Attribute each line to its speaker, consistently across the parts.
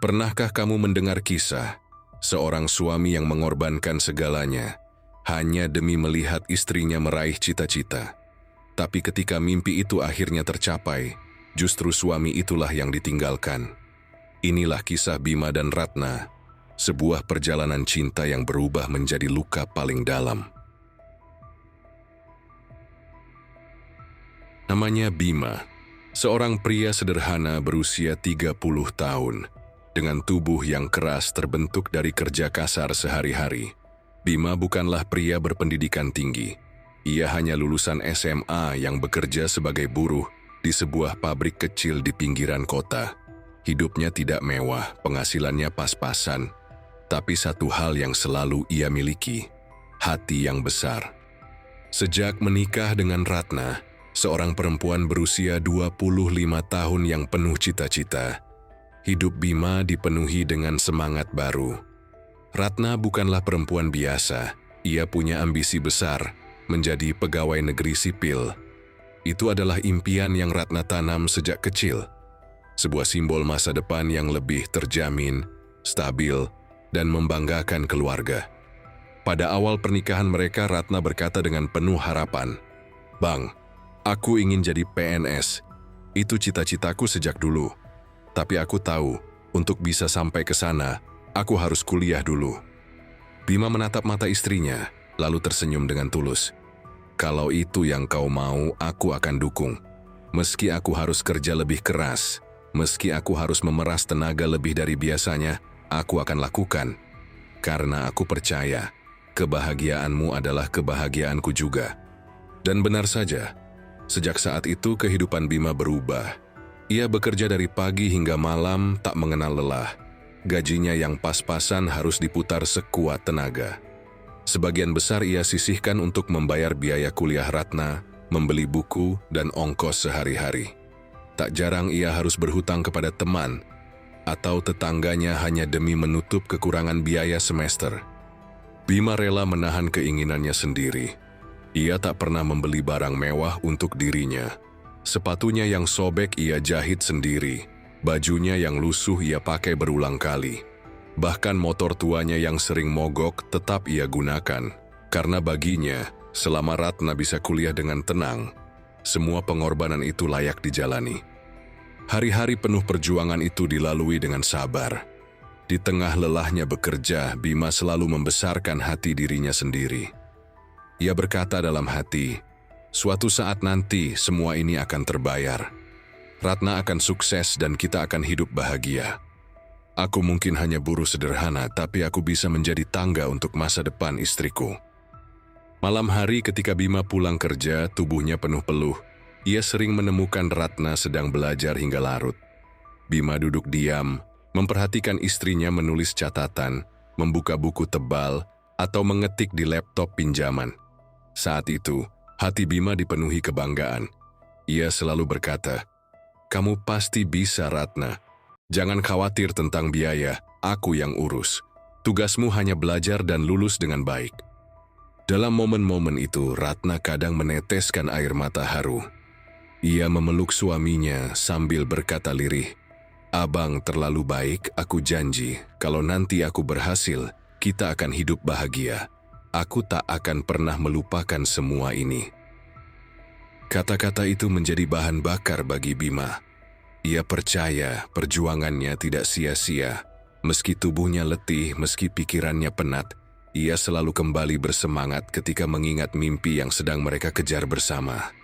Speaker 1: Pernahkah kamu mendengar kisah seorang suami yang mengorbankan segalanya hanya demi melihat istrinya meraih cita-cita? Tapi ketika mimpi itu akhirnya tercapai, justru suami itulah yang ditinggalkan. Inilah kisah Bima dan Ratna, sebuah perjalanan cinta yang berubah menjadi luka paling dalam. Namanya Bima, seorang pria sederhana berusia 30 tahun, dengan tubuh yang keras terbentuk dari kerja kasar sehari-hari. Bima bukanlah pria berpendidikan tinggi. Ia hanya lulusan SMA yang bekerja sebagai buruh di sebuah pabrik kecil di pinggiran kota. Hidupnya tidak mewah, penghasilannya pas-pasan. Tapi satu hal yang selalu ia miliki, hati yang besar. Sejak menikah dengan Ratna, seorang perempuan berusia 25 tahun yang penuh cita-cita, hidup Bima dipenuhi dengan semangat baru. Ratna bukanlah perempuan biasa, ia punya ambisi besar, menjadi pegawai negeri sipil. Itu adalah impian yang Ratna tanam sejak kecil. Sebuah simbol masa depan yang lebih terjamin, stabil, dan membanggakan keluarga. Pada awal pernikahan mereka, Ratna berkata dengan penuh harapan, "Bang, aku ingin jadi PNS. Itu cita-citaku sejak dulu. Tapi aku tahu, untuk bisa sampai ke sana, aku harus kuliah dulu." Bima menatap mata istrinya, lalu tersenyum dengan tulus. "Kalau itu yang kau mau, aku akan dukung. Meski aku harus kerja lebih keras, meski aku harus memeras tenaga lebih dari biasanya, aku akan lakukan. Karena aku percaya, kebahagiaanmu adalah kebahagiaanku juga." Dan benar saja, sejak saat itu kehidupan Bima berubah. Ia bekerja dari pagi hingga malam, tak mengenal lelah. Gajinya yang pas-pasan harus diputar sekuat tenaga. Sebagian besar ia sisihkan untuk membayar biaya kuliah Ratna, membeli buku, dan ongkos sehari-hari. Tak jarang ia harus berhutang kepada teman atau tetangganya hanya demi menutup kekurangan biaya semester. Bima rela menahan keinginannya sendiri. Ia tak pernah membeli barang mewah untuk dirinya. Sepatunya yang sobek ia jahit sendiri, bajunya yang lusuh ia pakai berulang kali. Bahkan motor tuanya yang sering mogok tetap ia gunakan, karena baginya, selama Ratna bisa kuliah dengan tenang, semua pengorbanan itu layak dijalani. Hari-hari penuh perjuangan itu dilalui dengan sabar. Di tengah lelahnya bekerja, Bima selalu membesarkan hati dirinya sendiri. Ia berkata dalam hati, "Suatu saat nanti semua ini akan terbayar. Ratna akan sukses dan kita akan hidup bahagia. Aku mungkin hanya buruh sederhana, tapi aku bisa menjadi tangga untuk masa depan istriku." Malam hari ketika Bima pulang kerja, tubuhnya penuh peluh. Ia sering menemukan Ratna sedang belajar hingga larut. Bima duduk diam, memperhatikan istrinya menulis catatan, membuka buku tebal, atau mengetik di laptop pinjaman. Saat itu, hati Bima dipenuhi kebanggaan. Ia selalu berkata, "Kamu pasti bisa, Ratna. Jangan khawatir tentang biaya, aku yang urus. Tugasmu hanya belajar dan lulus dengan baik." Dalam momen-momen itu, Ratna kadang meneteskan air mata haru. Ia memeluk suaminya sambil berkata lirih, "Abang terlalu baik, aku janji, kalau nanti aku berhasil, kita akan hidup bahagia. Aku tak akan pernah melupakan semua ini." Kata-kata itu menjadi bahan bakar bagi Bima. Ia percaya perjuangannya tidak sia-sia. Meski tubuhnya letih, meski pikirannya penat, ia selalu kembali bersemangat ketika mengingat mimpi yang sedang mereka kejar bersama.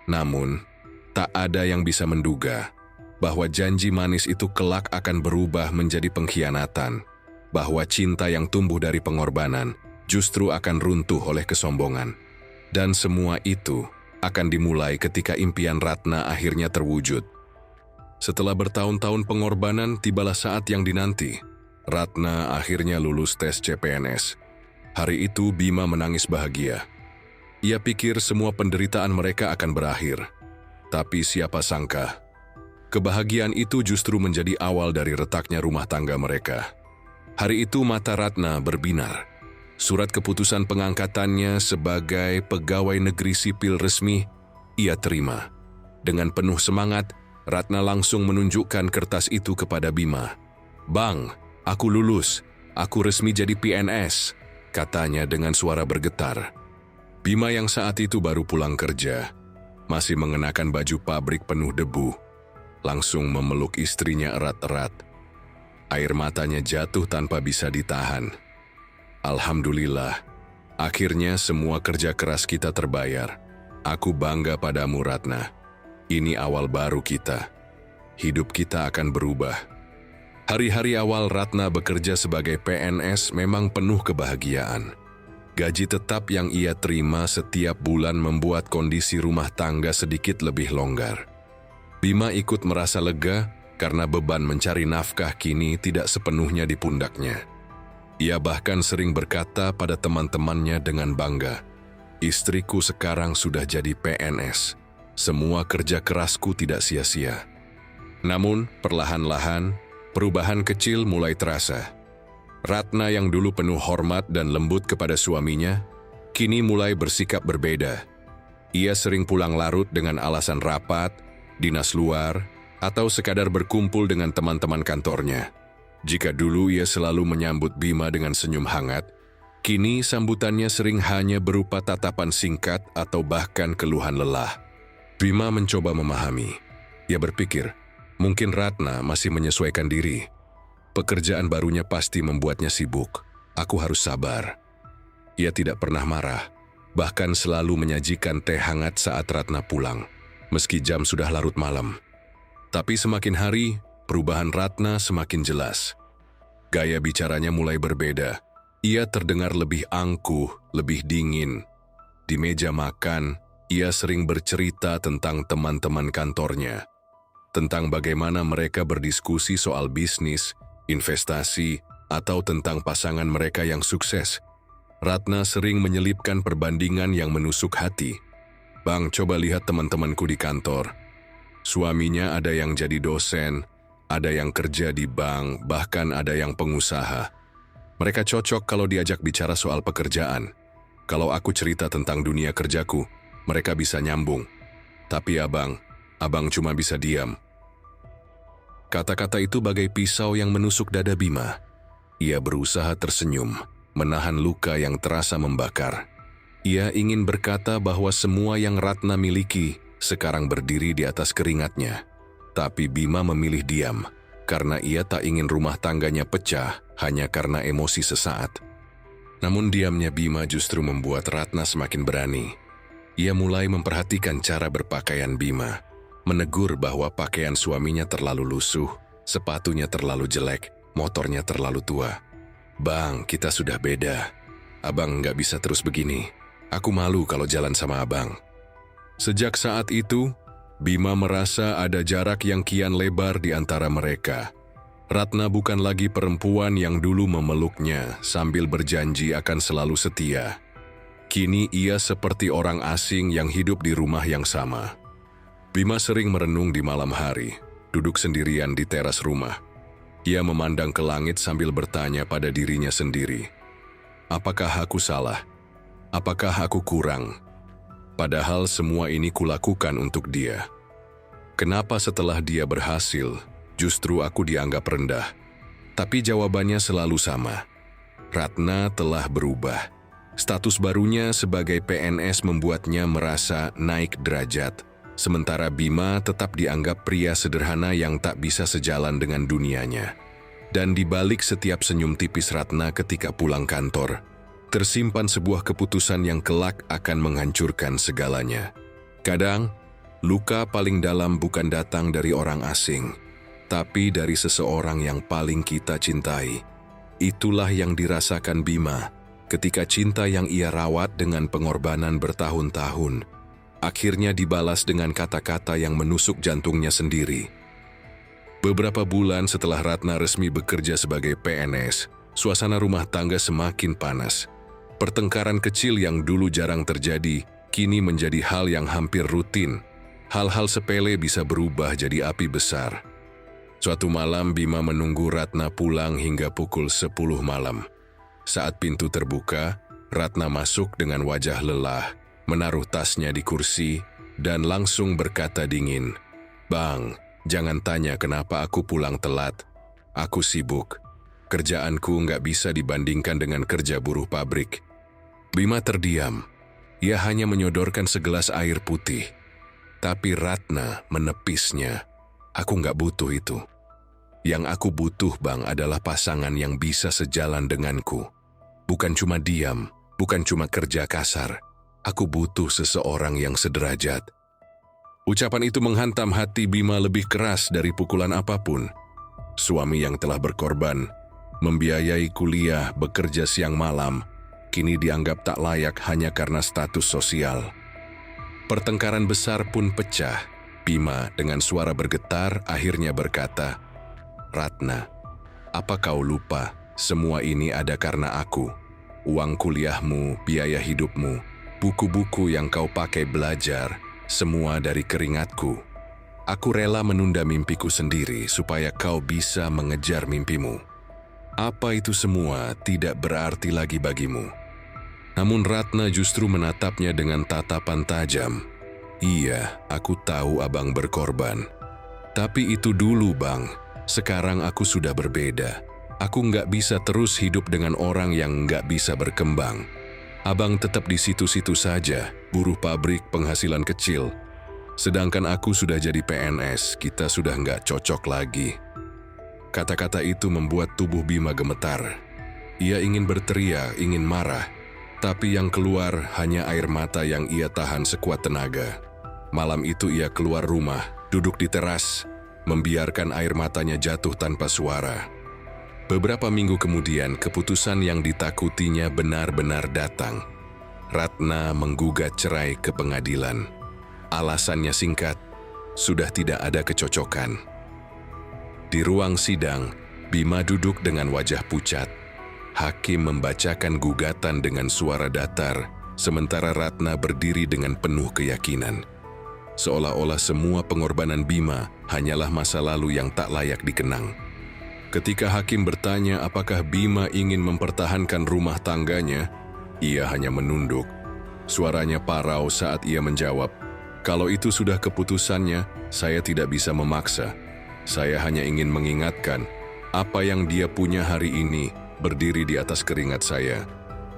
Speaker 1: Namun, tak ada yang bisa menduga bahwa janji manis itu kelak akan berubah menjadi pengkhianatan, bahwa cinta yang tumbuh dari pengorbanan justru akan runtuh oleh kesombongan. Dan semua itu akan dimulai ketika impian Ratna akhirnya terwujud. Setelah bertahun-tahun pengorbanan, tibalah saat yang dinanti. Ratna akhirnya lulus tes CPNS. Hari itu Bima menangis bahagia. Ia pikir semua penderitaan mereka akan berakhir. Tapi siapa sangka, kebahagiaan itu justru menjadi awal dari retaknya rumah tangga mereka. Hari itu mata Ratna berbinar. Surat keputusan pengangkatannya sebagai pegawai negeri sipil resmi ia terima. Dengan penuh semangat, Ratna langsung menunjukkan kertas itu kepada Bima. "Bang, aku lulus. Aku resmi jadi PNS," katanya dengan suara bergetar. Bima yang saat itu baru pulang kerja, masih mengenakan baju pabrik penuh debu, langsung memeluk istrinya erat-erat. Air matanya jatuh tanpa bisa ditahan. "Alhamdulillah, akhirnya semua kerja keras kita terbayar. Aku bangga padamu, Ratna. Ini awal baru kita. Hidup kita akan berubah." Hari-hari awal Ratna bekerja sebagai PNS memang penuh kebahagiaan. Gaji tetap yang ia terima setiap bulan membuat kondisi rumah tangga sedikit lebih longgar. Bima ikut merasa lega karena beban mencari nafkah kini tidak sepenuhnya di pundaknya. Ia bahkan sering berkata pada teman-temannya dengan bangga, "Istriku sekarang sudah jadi PNS. Semua kerja kerasku tidak sia-sia." Namun, perlahan-lahan, perubahan kecil mulai terasa. Ratna yang dulu penuh hormat dan lembut kepada suaminya, kini mulai bersikap berbeda. Ia sering pulang larut dengan alasan rapat, dinas luar, atau sekadar berkumpul dengan teman-teman kantornya. Jika dulu ia selalu menyambut Bima dengan senyum hangat, kini sambutannya sering hanya berupa tatapan singkat atau bahkan keluhan lelah. Bima mencoba memahami. Ia berpikir, mungkin Ratna masih menyesuaikan diri. Pekerjaan barunya pasti membuatnya sibuk. Aku harus sabar. Ia tidak pernah marah, bahkan selalu menyajikan teh hangat saat Ratna pulang, meski jam sudah larut malam. Tapi semakin hari, perubahan Ratna semakin jelas. Gaya bicaranya mulai berbeda. Ia terdengar lebih angkuh, lebih dingin. Di meja makan, ia sering bercerita tentang teman-teman kantornya, tentang bagaimana mereka berdiskusi soal bisnis, investasi, atau tentang pasangan mereka yang sukses. Ratna sering menyelipkan perbandingan yang menusuk hati. "Bang, coba lihat teman-temanku di kantor. Suaminya ada yang jadi dosen, ada yang kerja di bank, bahkan ada yang pengusaha. Mereka cocok kalau diajak bicara soal pekerjaan. Kalau aku cerita tentang dunia kerjaku, mereka bisa nyambung. Tapi abang cuma bisa diam." Kata-kata itu bagai pisau yang menusuk dada Bima. Ia berusaha tersenyum, menahan luka yang terasa membakar. Ia ingin berkata bahwa semua yang Ratna miliki sekarang berdiri di atas keringatnya. Tapi Bima memilih diam, karena ia tak ingin rumah tangganya pecah hanya karena emosi sesaat. Namun diamnya Bima justru membuat Ratna semakin berani. Ia mulai memperhatikan cara berpakaian Bima, menegur bahwa pakaian suaminya terlalu lusuh, sepatunya terlalu jelek, motornya terlalu tua. "Bang, kita sudah beda. Abang nggak bisa terus begini. Aku malu kalau jalan sama abang." Sejak saat itu, Bima merasa ada jarak yang kian lebar di antara mereka. Ratna bukan lagi perempuan yang dulu memeluknya sambil berjanji akan selalu setia. Kini ia seperti orang asing yang hidup di rumah yang sama. Bima sering merenung di malam hari, duduk sendirian di teras rumah. Ia memandang ke langit sambil bertanya pada dirinya sendiri, "Apakah aku salah? Apakah aku kurang? Padahal semua ini kulakukan untuk dia. Kenapa setelah dia berhasil, justru aku dianggap rendah?" Tapi jawabannya selalu sama. Ratna telah berubah. Status barunya sebagai PNS membuatnya merasa naik derajat. Sementara Bima tetap dianggap pria sederhana yang tak bisa sejalan dengan dunianya. Dan di balik setiap senyum tipis Ratna ketika pulang kantor, tersimpan sebuah keputusan yang kelak akan menghancurkan segalanya. Kadang, luka paling dalam bukan datang dari orang asing, tapi dari seseorang yang paling kita cintai. Itulah yang dirasakan Bima ketika cinta yang ia rawat dengan pengorbanan bertahun-tahun akhirnya dibalas dengan kata-kata yang menusuk jantungnya sendiri. Beberapa bulan setelah Ratna resmi bekerja sebagai PNS, suasana rumah tangga semakin panas. Pertengkaran kecil yang dulu jarang terjadi, kini menjadi hal yang hampir rutin. Hal-hal sepele bisa berubah jadi api besar. Suatu malam Bima menunggu Ratna pulang hingga pukul 10 malam. Saat pintu terbuka, Ratna masuk dengan wajah lelah, menaruh tasnya di kursi, dan langsung berkata dingin, "Bang, jangan tanya kenapa aku pulang telat. Aku sibuk. Kerjaanku nggak bisa dibandingkan dengan kerja buruh pabrik. Bima terdiam. Ia hanya menyodorkan segelas air putih. Tapi Ratna menepisnya. Aku nggak butuh itu. Yang aku butuh, Bang, adalah pasangan yang bisa sejalan denganku. Bukan cuma diam, bukan cuma kerja kasar. Aku butuh seseorang yang sederajat. Ucapan itu menghantam hati Bima lebih keras dari pukulan apapun. Suami yang telah berkorban, membiayai kuliah, bekerja siang malam, kini dianggap tak layak hanya karena status sosial. Pertengkaran besar pun pecah. Bima dengan suara bergetar akhirnya berkata, "Ratna, apa kau lupa semua ini ada karena aku? Uang kuliahmu, biaya hidupmu, buku-buku yang kau pakai belajar, semua dari keringatku. Aku rela menunda mimpiku sendiri supaya kau bisa mengejar mimpimu. Apa itu semua tidak berarti lagi bagimu." Namun Ratna justru menatapnya dengan tatapan tajam. "Iya, aku tahu abang berkorban. Tapi itu dulu, Bang. Sekarang aku sudah berbeda. Aku nggak bisa terus hidup dengan orang yang nggak bisa berkembang. Abang tetap di situ-situ saja, buruh pabrik penghasilan kecil. Sedangkan aku sudah jadi PNS, kita sudah nggak cocok lagi." Kata-kata itu membuat tubuh Bima gemetar. Ia ingin berteriak, ingin marah, tapi yang keluar hanya air mata yang ia tahan sekuat tenaga. Malam itu ia keluar rumah, duduk di teras, membiarkan air matanya jatuh tanpa suara. Beberapa minggu kemudian, keputusan yang ditakutinya benar-benar datang. Ratna menggugat cerai ke pengadilan. Alasannya singkat, sudah tidak ada kecocokan. Di ruang sidang, Bima duduk dengan wajah pucat. Hakim membacakan gugatan dengan suara datar, sementara Ratna berdiri dengan penuh keyakinan. Seolah-olah semua pengorbanan Bima hanyalah masa lalu yang tak layak dikenang. Ketika hakim bertanya apakah Bima ingin mempertahankan rumah tangganya, ia hanya menunduk. Suaranya parau saat ia menjawab, "Kalau itu sudah keputusannya, saya tidak bisa memaksa. Saya hanya ingin mengingatkan, apa yang dia punya hari ini berdiri di atas keringat saya.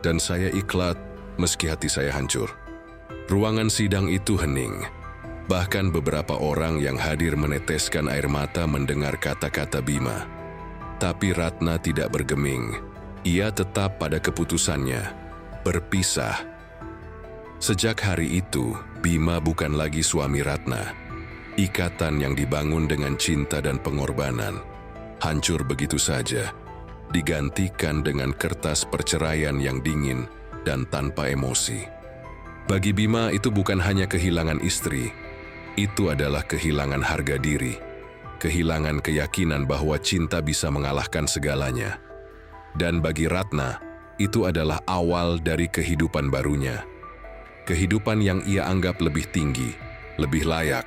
Speaker 1: Dan saya ikhlas meski hati saya hancur." Ruangan sidang itu hening. Bahkan beberapa orang yang hadir meneteskan air mata mendengar kata-kata Bima. Tapi Ratna tidak bergeming. Ia tetap pada keputusannya, berpisah. Sejak hari itu, Bima bukan lagi suami Ratna. Ikatan yang dibangun dengan cinta dan pengorbanan hancur begitu saja, digantikan dengan kertas perceraian yang dingin dan tanpa emosi. Bagi Bima itu bukan hanya kehilangan istri, itu adalah kehilangan harga diri, kehilangan keyakinan bahwa cinta bisa mengalahkan segalanya. Dan bagi Ratna, itu adalah awal dari kehidupan barunya. Kehidupan yang ia anggap lebih tinggi, lebih layak,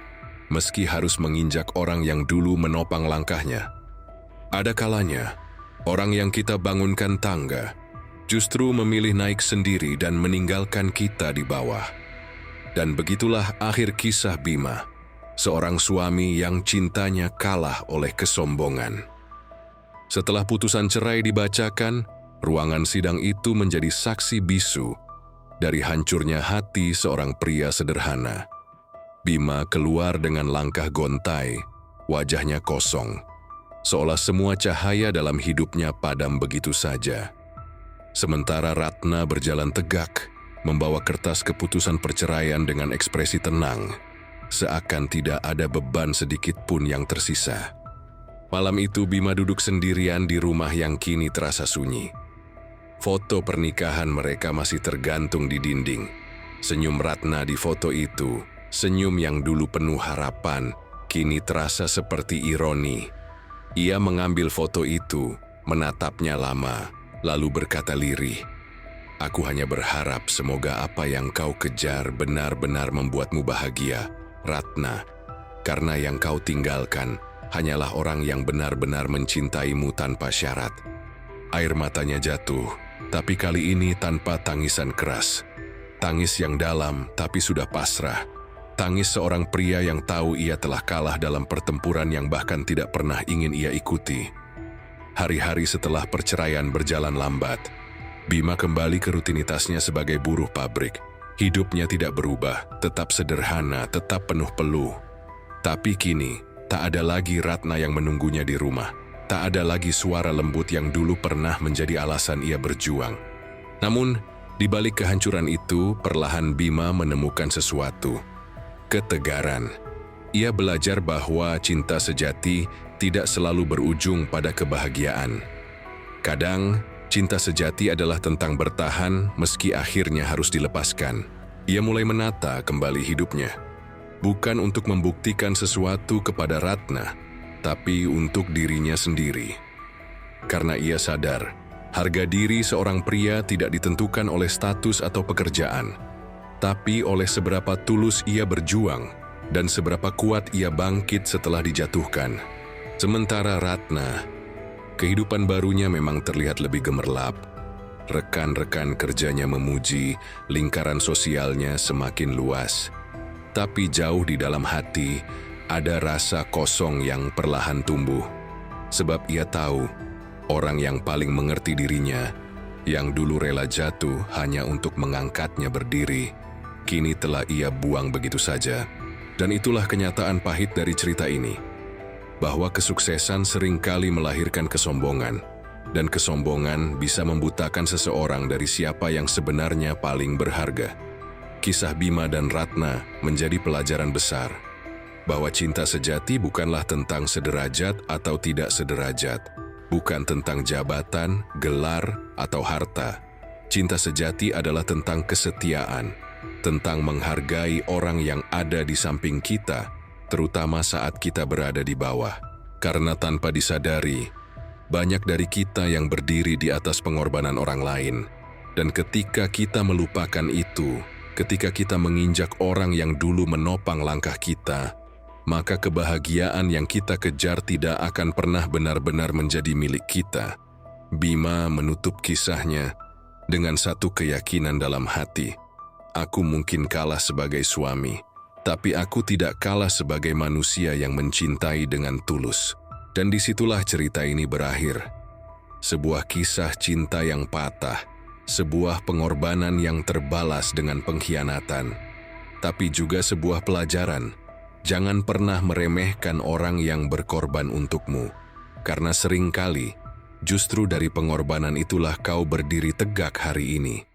Speaker 1: meski harus menginjak orang yang dulu menopang langkahnya. Ada kalanya, orang yang kita bangunkan tangga, justru memilih naik sendiri dan meninggalkan kita di bawah. Dan begitulah akhir kisah Bima, seorang suami yang cintanya kalah oleh kesombongan. Setelah putusan cerai dibacakan, ruangan sidang itu menjadi saksi bisu dari hancurnya hati seorang pria sederhana. Bima keluar dengan langkah gontai, wajahnya kosong, seolah semua cahaya dalam hidupnya padam begitu saja. Sementara Ratna berjalan tegak, membawa kertas keputusan perceraian dengan ekspresi tenang, seakan tidak ada beban sedikit pun yang tersisa. Malam itu Bima duduk sendirian di rumah yang kini terasa sunyi. Foto pernikahan mereka masih tergantung di dinding. Senyum Ratna di foto itu, senyum yang dulu penuh harapan, kini terasa seperti ironi. Ia mengambil foto itu, menatapnya lama, lalu berkata lirih, "Aku hanya berharap semoga apa yang kau kejar benar-benar membuatmu bahagia, Ratna. Karena yang kau tinggalkan hanyalah orang yang benar-benar mencintaimu tanpa syarat." Air matanya jatuh, tapi kali ini tanpa tangisan keras. Tangis yang dalam tapi sudah pasrah. Tangis seorang pria yang tahu ia telah kalah dalam pertempuran yang bahkan tidak pernah ingin ia ikuti. Hari-hari setelah perceraian berjalan lambat, Bima kembali ke rutinitasnya sebagai buruh pabrik. Hidupnya tidak berubah, tetap sederhana, tetap penuh peluh. Tapi kini, tak ada lagi Ratna yang menunggunya di rumah. Tak ada lagi suara lembut yang dulu pernah menjadi alasan ia berjuang. Namun, di balik kehancuran itu, perlahan Bima menemukan sesuatu. Ketegaran. Ia belajar bahwa cinta sejati tidak selalu berujung pada kebahagiaan. Kadang, cinta sejati adalah tentang bertahan meski akhirnya harus dilepaskan. Ia mulai menata kembali hidupnya. Bukan untuk membuktikan sesuatu kepada Ratna, tapi untuk dirinya sendiri. Karena ia sadar, harga diri seorang pria tidak ditentukan oleh status atau pekerjaan, tapi oleh seberapa tulus ia berjuang dan seberapa kuat ia bangkit setelah dijatuhkan. Sementara Ratna, kehidupan barunya memang terlihat lebih gemerlap. Rekan-rekan kerjanya memuji, lingkaran sosialnya semakin luas. Tapi jauh di dalam hati, ada rasa kosong yang perlahan tumbuh. Sebab ia tahu, orang yang paling mengerti dirinya, yang dulu rela jatuh hanya untuk mengangkatnya berdiri, kini telah ia buang begitu saja. Dan itulah kenyataan pahit dari cerita ini. Bahwa kesuksesan seringkali melahirkan kesombongan, dan kesombongan bisa membutakan seseorang dari siapa yang sebenarnya paling berharga. Kisah Bima dan Ratna menjadi pelajaran besar, bahwa cinta sejati bukanlah tentang sederajat atau tidak sederajat, bukan tentang jabatan, gelar, atau harta. Cinta sejati adalah tentang kesetiaan, tentang menghargai orang yang ada di samping kita, terutama saat kita berada di bawah. Karena tanpa disadari, banyak dari kita yang berdiri di atas pengorbanan orang lain. Dan ketika kita melupakan itu, ketika kita menginjak orang yang dulu menopang langkah kita, maka kebahagiaan yang kita kejar tidak akan pernah benar-benar menjadi milik kita. Bima menutup kisahnya dengan satu keyakinan dalam hati. Aku mungkin kalah sebagai suami, tapi aku tidak kalah sebagai manusia yang mencintai dengan tulus. Dan disitulah cerita ini berakhir. Sebuah kisah cinta yang patah, sebuah pengorbanan yang terbalas dengan pengkhianatan, tapi juga sebuah pelajaran. Jangan pernah meremehkan orang yang berkorban untukmu, karena seringkali justru dari pengorbanan itulah kau berdiri tegak hari ini.